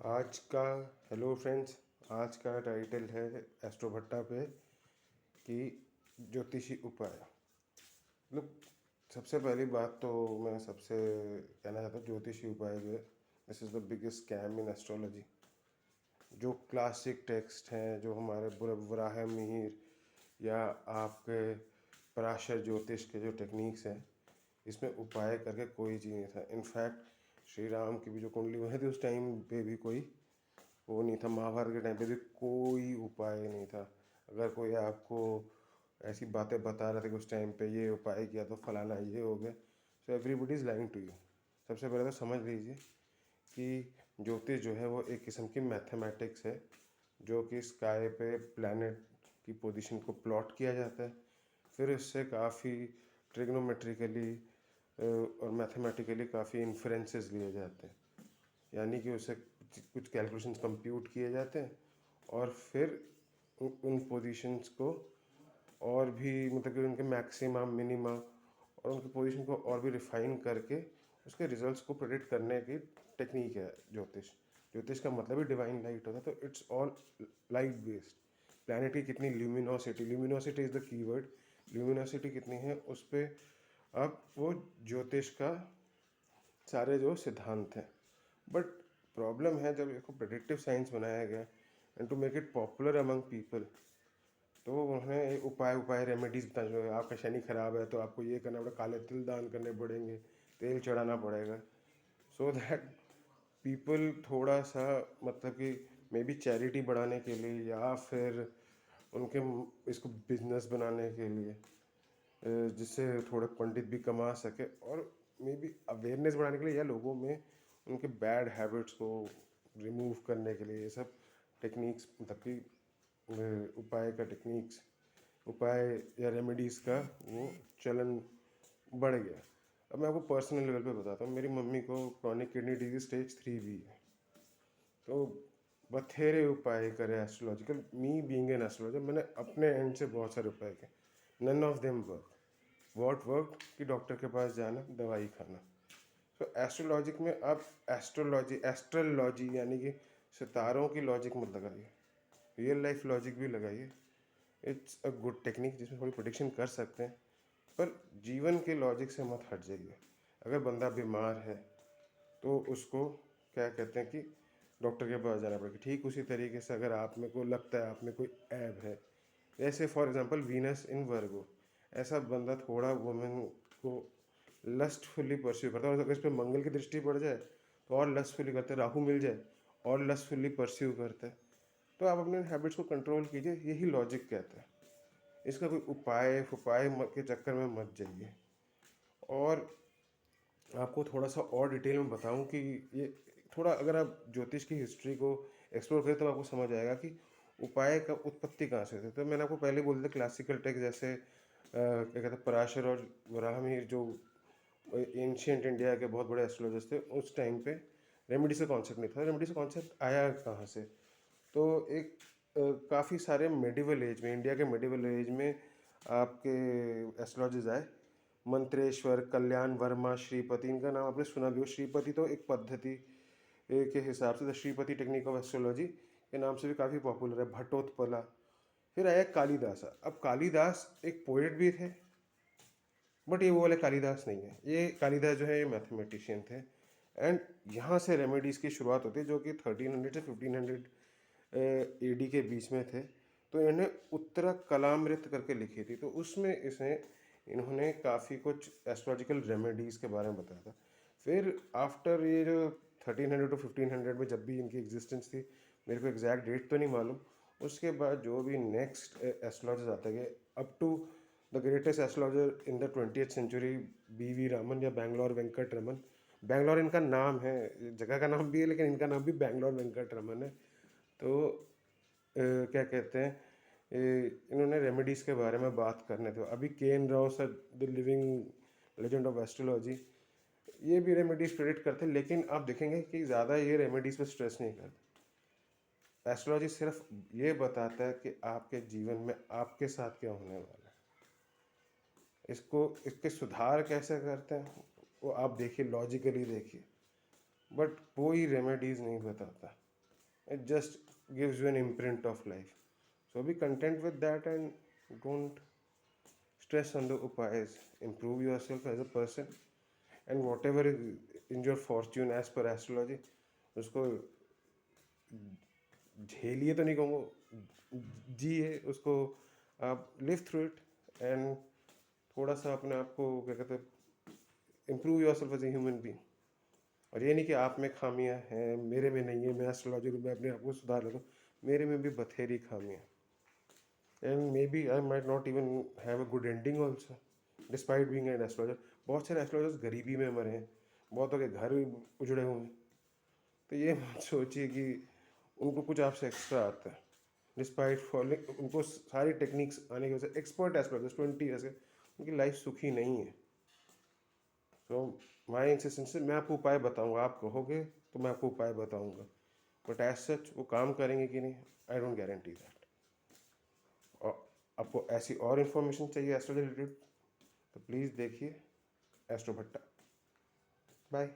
आज का hello friends. आज का टाइटल है एस्ट्रो भट्टा पे कि ज्योतिषी उपाय। मतलब सबसे पहली बात तो मैं सबसे कहना चाहता हूँ ज्योतिषी उपाय पे this is the biggest scam in astrology. जो क्लासिक टेक्स्ट हैं, जो हमारे वराह मिहिर या आपके पराशर ज्योतिष के जो टेक्निक्स हैं, इसमें उपाय करके कोई चीज़ नहीं था। इनफैक्ट श्री राम की भी जो कुंडली बनी थी उस टाइम पे भी कोई वो नहीं था। महाभारत के टाइम पे भी कोई उपाय नहीं था। अगर कोई आपको ऐसी बातें बता रहे थे कि उस टाइम पे ये उपाय किया तो फलाना ये हो गया, so everybody is lying to you. सबसे पहले तो समझ लीजिए कि ज्योतिष जो है वो एक किस्म की मैथमेटिक्स है, जो कि स्काई पे प्लैनेट की पोजीशन को प्लॉट किया जाता है। फिर इससे काफ़ी ट्रिग्नोमेट्रिकली और मैथमेटिकली काफ़ी इन्फ्रेंसेस लिए जाते हैं, यानी कि उससे कुछ कैलकुलेशंस कंप्यूट किए जाते हैं और फिर उन पोजीशंस को और भी मतलब कि उनके मैक्सिमा मिनिमा और उनकी पोजीशन को और भी रिफाइन करके उसके रिजल्ट्स को प्रेडिक्ट करने की टेक्निक है ज्योतिष। ज्योतिष का मतलब ही डिवाइन लाइट होता है, तो it's all light based. Planet की कितनी luminosity, luminosity is the keyword, luminosity कितनी है उस पर अब वो ज्योतिष का सारे जो सिद्धांत हैं। बट प्रॉब्लम है जब इसको प्रेडिक्टिव साइंस बनाया गया and to make it popular among people, तो उन्होंने उपाय उपाय रेमेडीज बता जो है आपका शनि खराब है तो आपको ये करना पड़ेगा, काले तिल दान करने पड़ेंगे, तेल चढ़ाना पड़ेगा, सो दैट पीपल थोड़ा सा मतलब कि मे बी चैरिटी बढ़ाने के लिए या फिर उनके इसको बिजनेस बनाने के लिए, जिससे थोड़े पंडित भी कमा सके और मे बी अवेयरनेस बढ़ाने के लिए या लोगों में उनके बैड हैबिट्स को रिमूव करने के लिए ये सब टेक्निक्स मतलब कि उपाय का टेक्निक्स उपाय या रेमेडीज़ का वो चलन बढ़ गया। अब मैं आपको पर्सनल लेवल पे बताता हूँ। मेरी मम्मी को क्रॉनिक किडनी डिजीज स्टेज 3 भी है, तो बथेरे उपाय करे astrological. Me being an astrologer मैंने अपने एंड से बहुत सारे उपाय किए, none of them work. What work कि डॉक्टर के पास जाना, दवाई खाना। तो एस्ट्रोलॉजिक में आप एस्ट्रोलॉजी यानी कि सितारों की लॉजिक मत लगाइए, रियल लाइफ लॉजिक भी लगाइए। इट्स अ गुड टेक्निक जिसमें थोड़ी प्रोडिक्शन कर सकते हैं, पर जीवन के लॉजिक से मत हट जाइए। अगर बंदा बीमार है तो उसको क्या कहते हैं कि डॉक्टर के पास जाना पड़ेगा। ठीक उसी तरीके से अगर आप में को लगता है आप में कोई ऐब है, जैसे फॉर एग्जांपल वीनस इन वर्गो, ऐसा बंदा थोड़ा वुमेन को लस्टफुली परस्यू करता है, और अगर इस पर मंगल की दृष्टि पड़ जाए तो और लस्टफुली करते हैं, राहु मिल जाए और लस्टफुली परस्यू करते हैं। तो आप अपने हैबिट्स को कंट्रोल कीजिए, यही लॉजिक कहता है। इसका कोई उपाय के चक्कर में मत जाइए। और आपको थोड़ा सा और डिटेल में बताऊं कि ये थोड़ा अगर आप ज्योतिष की हिस्ट्री को एक्सप्लोर करें तो आपको समझ आएगा कि उपाय का उत्पत्ति कहाँ से हुई थी। तो मैंने आपको पहले बोल दिया क्लासिकल टेक्स्ट जैसे क्या कहते हैं पराशर और वराहमिहिर, जो एंशियंट इंडिया के बहुत बड़े एस्ट्रोलॉजर्स थे, उस टाइम पे रेमेडीज का कॉन्सेप्ट नहीं था। रेमेडीज का कॉन्सेप्ट आया कहाँ से, तो एक काफ़ी सारे मेडिवल एज में, इंडिया के मेडिवल एज में आपके एस्ट्रोलॉजर्स आए। मंत्रेश्वर, कल्याण वर्मा, श्रीपति, इनका नाम आपने सुना भी हो। श्रीपति तो एक पद्धति के हिसाब से the Shripati technique of astrology के नाम से भी काफ़ी पॉपुलर है। भट्टोत्पला। फिर आया कालिदास। अब कालिदास एक पोएट भी थे, बट ये वो वाले कालिदास नहीं है। ये कालिदास जो है ये मैथमेटिशियन थे। एंड यहाँ से रेमेडीज़ की शुरुआत होती है, जो कि 1300 से 1500 एडी के बीच में थे। तो इन्होंने उत्तरा कलामृत करके लिखी थी, तो उसमें इन्होंने काफ़ी कुछ एस्ट्रोलॉजिकल रेमेडीज़ के बारे में बताया था। फिर आफ्टर ये जो 1300 टू 1500 में जब भी इनकी एग्जिस्टेंस थी, मेरे को एग्जैक्ट डेट तो नहीं मालूम, उसके बाद जो भी नेक्स्ट एस्ट्रोलॉजर्स आते गए up to the greatest astrologer in the 20th century, B Raman या बैंगलोर वेंकट रमन। बैंगलोर इनका नाम है, जगह का नाम भी है, लेकिन इनका नाम भी बैंगलोर वेंकट रमन है। तो क्या कहते हैं इन्होंने रेमेडीज़ के बारे में बात करने थे। अभी के N Rao sir, the living legend of astrology, ये भी रेमेडीज़ प्रेडिक्ट करते हैं, लेकिन आप देखेंगे कि ज़्यादा ये रेमेडीज़ पे स्ट्रेस नहीं करते। एस्ट्रोलॉजी सिर्फ ये बताता है कि आपके जीवन में आपके साथ क्या होने वाला है, इसके सुधार कैसे करते हैं वो आप देखिए, लॉजिकली देखिए, बट कोई रेमेडीज़ नहीं बताता। It just gives you an imprint of life. So be content with that and don't stress on the upayas. Improve yourself as a person, and whatever is in your fortune as per astrology, उसको झेलिए तो नहीं कहूँगा, जिए उसको, आप live through it and थोड़ा सा अपने आप को क्या कहते हैं, improve your self as a human being. और ये नहीं कि आप में खामियां हैं, मेरे में नहीं है, मैं एस्ट्रोलॉजर हूँ, मैं अपने आप को सुधार लेता हूँ। मेरे में भी बथेरी खामियां, and maybe I might not even have a good ending also despite being an astrologer. बहुत सारे एस्ट्रोलॉजर्स गरीबी में मरे हैं, बहुतों के घर उजड़े हुए हैं। तो ये मत सोचिए कि उनको कुछ आपसे एक्स्ट्रा आता है। डिस्पाइट फॉलोइंग, उनको सारी टेक्निक्स आने की वजह से, एक्सपर्ट एस्ट्रोलॉजर्स 20 ईयर्स के, उनकी लाइफ सुखी नहीं है। तो माई इंसिस्टेंस, मैं आपको उपाय बताऊंगा, आप कहोगे तो मैं आपको उपाय बताऊंगा, बट एज सच वो काम करेंगे कि नहीं, आई डोंट गारंटी दैट। और आपको ऐसी और इन्फॉर्मेशन चाहिए एस्ट्रो रिलेटेड तो प्लीज़ देखिए एस्ट्रो भट्टा। बाय।